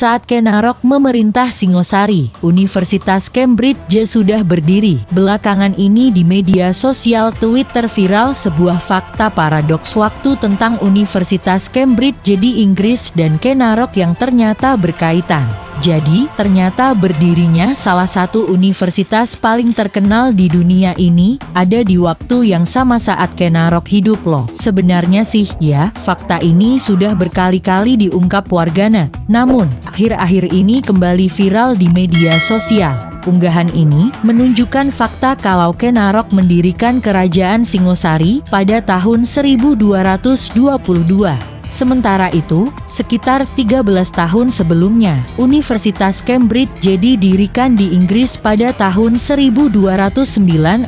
Saat Kenarok memerintah Singosari, Universitas Cambridge sudah berdiri. Belakangan ini di media sosial Twitter viral sebuah fakta paradoks waktu tentang Universitas Cambridge di Inggris dan Kenarok yang ternyata berkaitan. Jadi, ternyata berdirinya salah satu universitas paling terkenal di dunia ini ada di waktu yang sama saat Kenarok hidup loh. Sebenarnya sih ya, fakta ini sudah berkali-kali diungkap warganet. Namun, akhir-akhir ini kembali viral di media sosial. Unggahan ini menunjukkan fakta kalau Kenarok mendirikan kerajaan Singosari pada tahun 1222. Sementara itu, sekitar 13 tahun sebelumnya, Universitas Cambridge didirikan di Inggris pada tahun 1209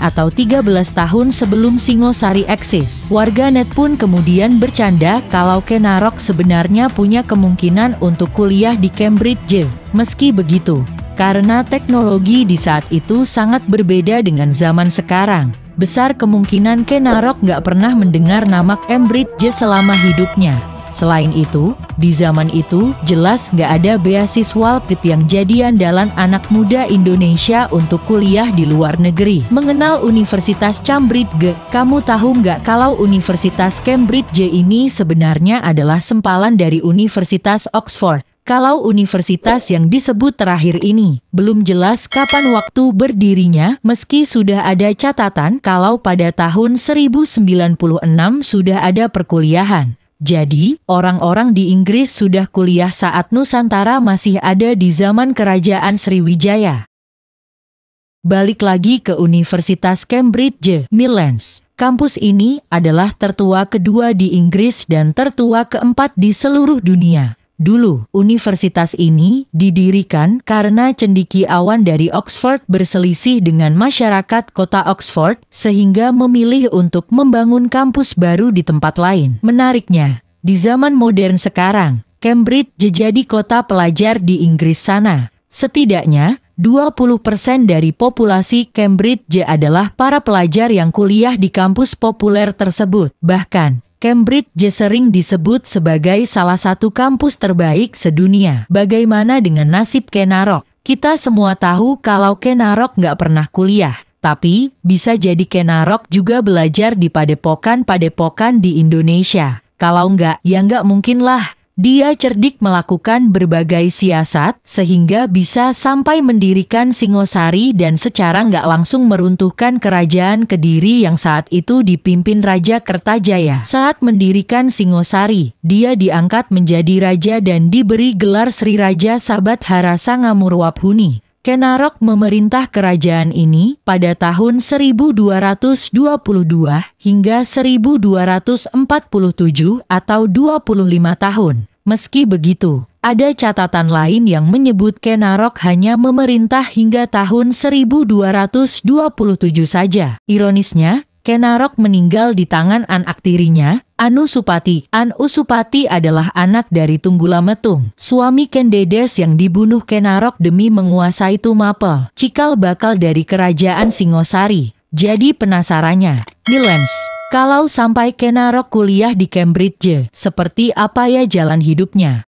atau 13 tahun sebelum Singosari eksis. Warganet pun kemudian bercanda kalau Kenarok sebenarnya punya kemungkinan untuk kuliah di Cambridge. Meski begitu, karena teknologi di saat itu sangat berbeda dengan zaman sekarang, besar kemungkinan Kenarok nggak pernah mendengar nama Cambridge selama hidupnya. Selain itu, di zaman itu jelas nggak ada beasiswa PIP yang jadi andalan anak muda Indonesia untuk kuliah di luar negeri. Mengenal Universitas Cambridge, kamu tahu nggak kalau Universitas Cambridge ini sebenarnya adalah sempalan dari Universitas Oxford? Kalau universitas yang disebut terakhir ini belum jelas kapan waktu berdirinya, meski sudah ada catatan kalau pada tahun 1096 sudah ada perkuliahan. Jadi, orang-orang di Inggris sudah kuliah saat Nusantara masih ada di zaman Kerajaan Sriwijaya. Balik lagi ke Universitas Cambridge, Midlands. Kampus ini adalah tertua kedua di Inggris dan tertua keempat di seluruh dunia. Dulu, universitas ini didirikan karena cendekiawan dari Oxford berselisih dengan masyarakat kota Oxford, sehingga memilih untuk membangun kampus baru di tempat lain. Menariknya, di zaman modern sekarang, Cambridge jadi kota pelajar di Inggris sana. Setidaknya, 20% dari populasi Cambridge adalah para pelajar yang kuliah di kampus populer tersebut. Bahkan, Cambridge sering disebut sebagai salah satu kampus terbaik sedunia. Bagaimana dengan nasib Kenarok? Kita semua tahu kalau Kenarok nggak pernah kuliah. Tapi, bisa jadi Kenarok juga belajar di padepokan-padepokan di Indonesia. Kalau nggak, ya nggak mungkin lah. Dia cerdik melakukan berbagai siasat, sehingga bisa sampai mendirikan Singosari dan secara nggak langsung meruntuhkan kerajaan Kediri yang saat itu dipimpin Raja Kertajaya. Saat mendirikan Singosari, dia diangkat menjadi raja dan diberi gelar Sri Raja Sabat Harasa Ngamurwabhuni. Kenarok memerintah kerajaan ini pada tahun 1222 hingga 1247 atau 25 tahun. Meski begitu, ada catatan lain yang menyebut Kenarok hanya memerintah hingga tahun 1227 saja. Ironisnya, Kenarok meninggal di tangan anak tirinya, Anu Supati. Anu Supati adalah anak dari Tunggulametung, suami Kendedes yang dibunuh Kenarok demi menguasai Tumapel, cikal bakal dari kerajaan Singosari. Jadi penasarannya, Midlands, kalau sampai Kenarok kuliah di Cambridge, seperti apa ya jalan hidupnya?